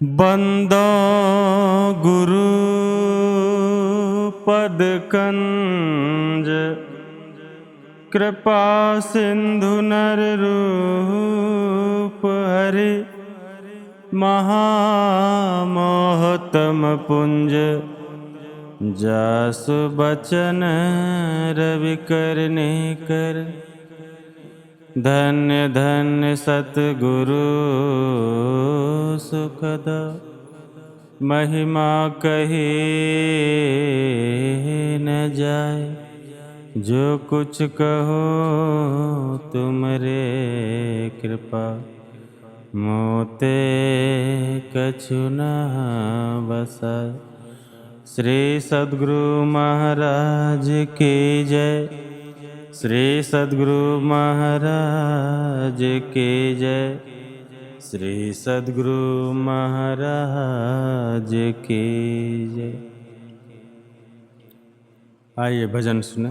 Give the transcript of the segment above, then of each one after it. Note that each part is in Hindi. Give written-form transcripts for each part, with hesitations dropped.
बंदो गुरु पद कंज कृपा सिंधु नर रूप हरि महामोहतम पुंज जासु बचन रवि करने कर। धन्य धन्य सतगुरु सुखदा महिमा कही न जाए। जो कुछ कहो तुमरे कृपा मोते कछु न बसाए। श्री सद्गुरु महाराज की जय। श्री सद्गुरु महाराज की जय। श्री सद्गुरु महाराज की जय। आइए भजन सुने।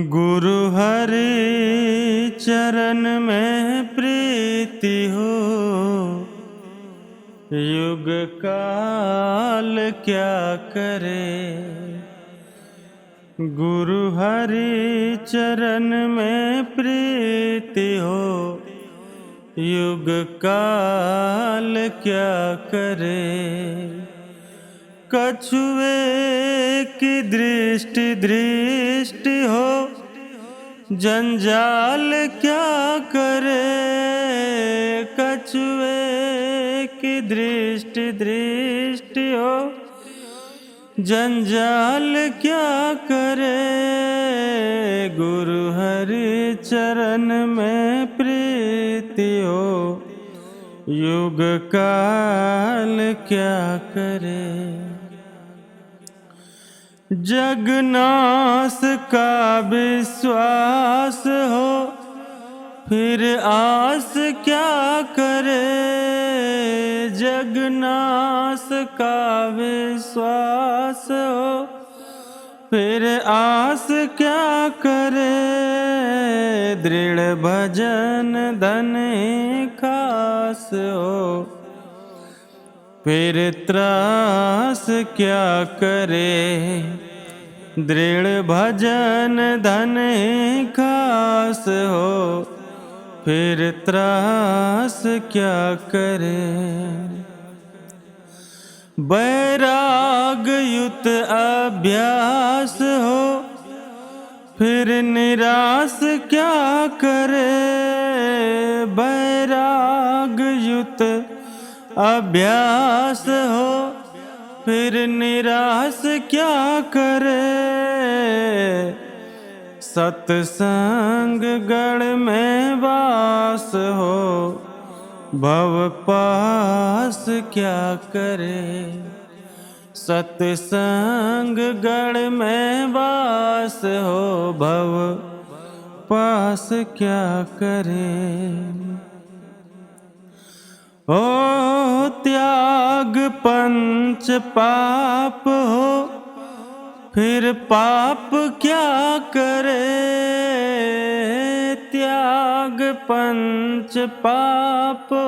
गुरु हरि चरण में प्रीति हो, युग काल क्या करे। गुरु हरि चरण में प्रीति हो, युग काल क्या करे। कछुए की दृष्टि दृष्टि हो, जंजाल क्या करे। कछुए की दृष्टि दृष्टि हो, जंजाल क्या करे। गुरु हरि चरण में प्रीति हो, युग काल क्या करे। जगनाश का विश्वास हो, फिर आस क्या करे। जगनाश का विश्वास हो, फिर आस क्या करे। दृढ़ भजन धन खास हो, फिर त्रास क्या करे। दृढ़ भजन धन खास हो, फिर त्रास क्या करे। वैराग युत अभ्यास हो, फिर निराश क्या करे। वैराग युत अभ्यास हो, फिर निराश क्या करे। सत्संग गढ़ में वास हो, भव पास क्या करे। सत्संग गढ़ में वास हो, भव पास क्या करे। ओ त्याग पंच पाप हो, फिर पाप क्या करे। त्याग पंच पाप हो,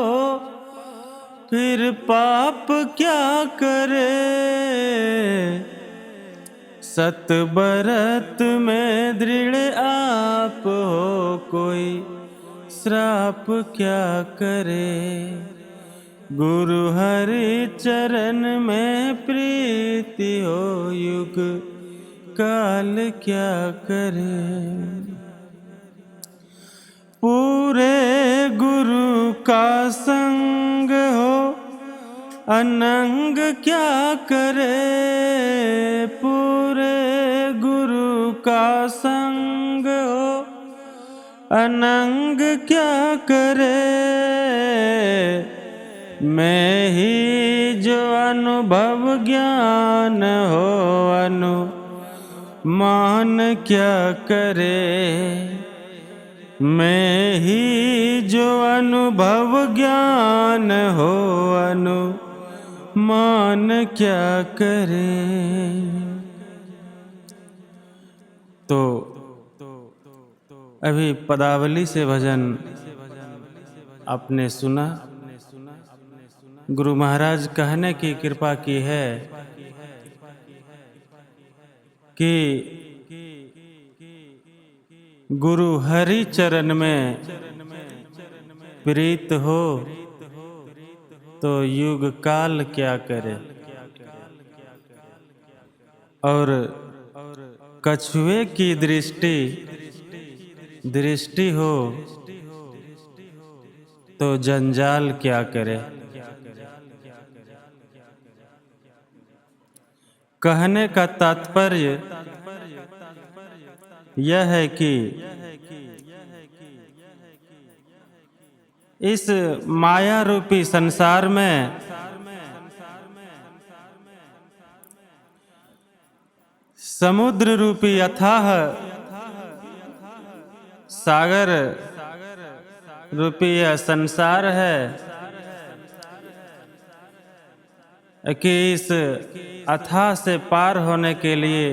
फिर पाप क्या करे। सत बरत में दृढ़ आप हो, कोई श्राप क्या करे। गुरु हरि चरण में प्रीति हो, युग काल क्या करे। पूरे गुरु का संग हो, अनंग क्या करे। पूरे गुरु का संग हो, अनंग क्या करे। मैं ही जो अनुभव ज्ञान हो, अनुमान क्या करे। मैं ही जो अनुभव ज्ञान हो, अनुमान क्या करे। तो अभी पदावली से भजन आपने सुना। गुरु महाराज कहने की कृपा की है कि गुरु हरि चरण में प्रीत हो तो युग काल क्या करे, और कछुए की दृष्टि हो तो जंजाल क्या करे। कहने का तात्पर्य यह है कि इस माया रूपी संसार में समुद्र रूपी अथाह सागर रूपी यह संसार है कि इस अथाह से पार होने के लिए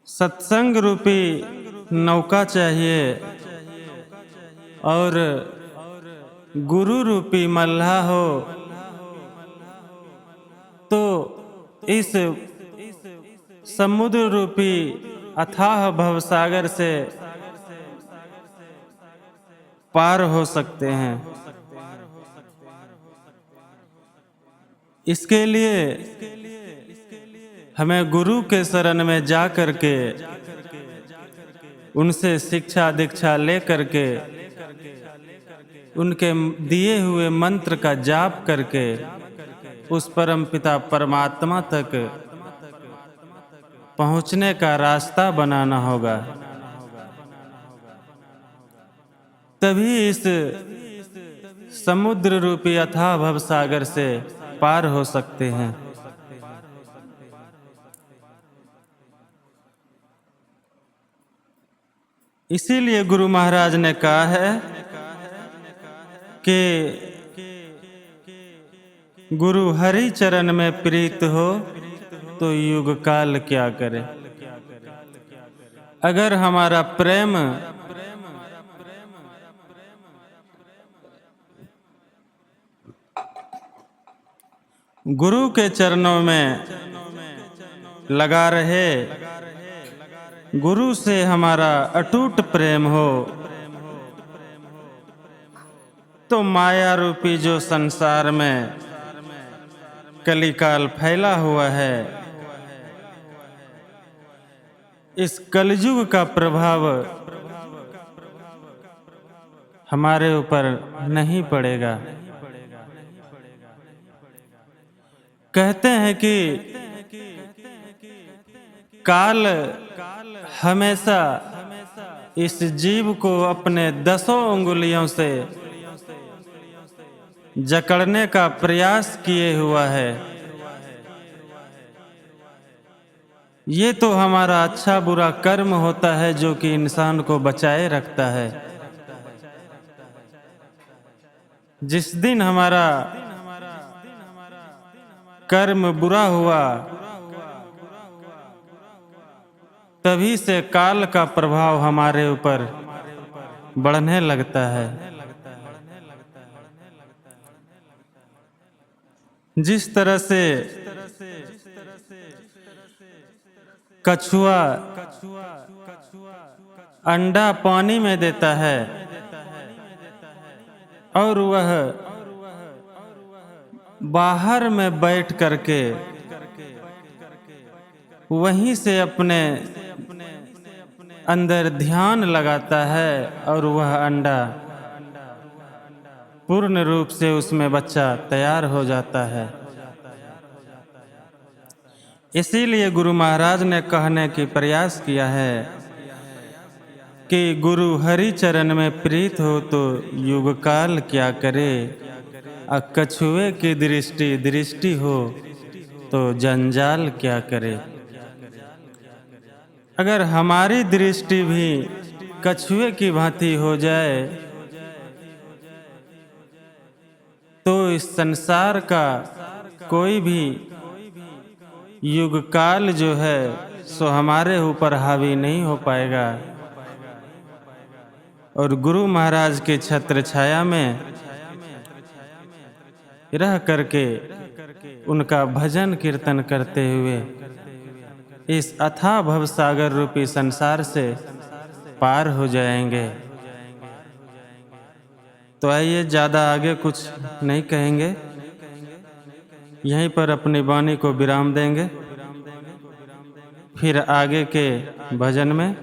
सत्संग रूपी नौका चाहिए और गुरु रूपी मल्लाह हो। तो इस समुद्र रूपी अथाह भवसागर से पार हो सकते हैं। इसके लिए हमें गुरु के शरण में जा करके उनसे शिक्षा दीक्षा ले करके उनके दिए हुए मंत्र का जाप करके उस परम पिता परमात्मा तक पहुंचने का रास्ता बनाना होगा। तभी इस समुद्र रूपी अथाह भवसागर से पार हो सकते हैं। इसीलिए गुरु महाराज ने कहा है कि गुरु हरि चरण में प्रीत हो तो युग काल क्या करे। अगर हमारा प्रेम गुरु के चरणों में लगा रहे, गुरु से हमारा अटूट प्रेम हो, तो माया रूपी जो संसार में कलिकाल फैला हुआ है, इस कलयुग का प्रभाव हमारे ऊपर नहीं पड़ेगा। कहते हैं कि काल हमेशा इस जीव को अपने 10 उंगलियों से जकड़ने का प्रयास किए हुआ है। ये तो हमारा अच्छा बुरा कर्म होता है जो कि इंसान को बचाए रखता है। जिस दिन हमारा कर्म बुरा हुआ तभी से काल का प्रभाव हमारे ऊपर बढ़ने लगता है। जिस तरह से कछुआ अंडा पानी में देता है और वह बाहर में बैठ करके वहीं से अपने अंदर ध्यान लगाता है और वह अंडा पूर्ण रूप से उसमें बच्चा तैयार हो जाता है। इसीलिए गुरु महाराज ने कहने की प्रयास किया है कि गुरु हरि चरण में प्रीत हो तो युग काल क्या करे, कछुए की दृष्टि हो तो जंजाल क्या करे। अगर हमारी दृष्टि भी कछुए की भांति हो जाए तो इस संसार का कोई भी युग काल जो है सो हमारे ऊपर हावी नहीं हो पाएगा। और गुरु महाराज के छत्र छाया में रह करके उनका भजन कीर्तन करते हुए इस अथाह भवसागर रूपी संसार से पार हो जाएंगे। तो आइए, ज़्यादा आगे कुछ नहीं कहेंगे, यहीं पर अपनी वाणी को विराम देंगे। फिर आगे के भजन में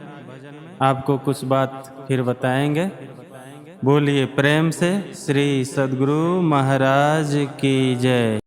आपको कुछ बात फिर बताएंगे। बोलिए प्रेम से श्री सद्गुरु महाराज की जय।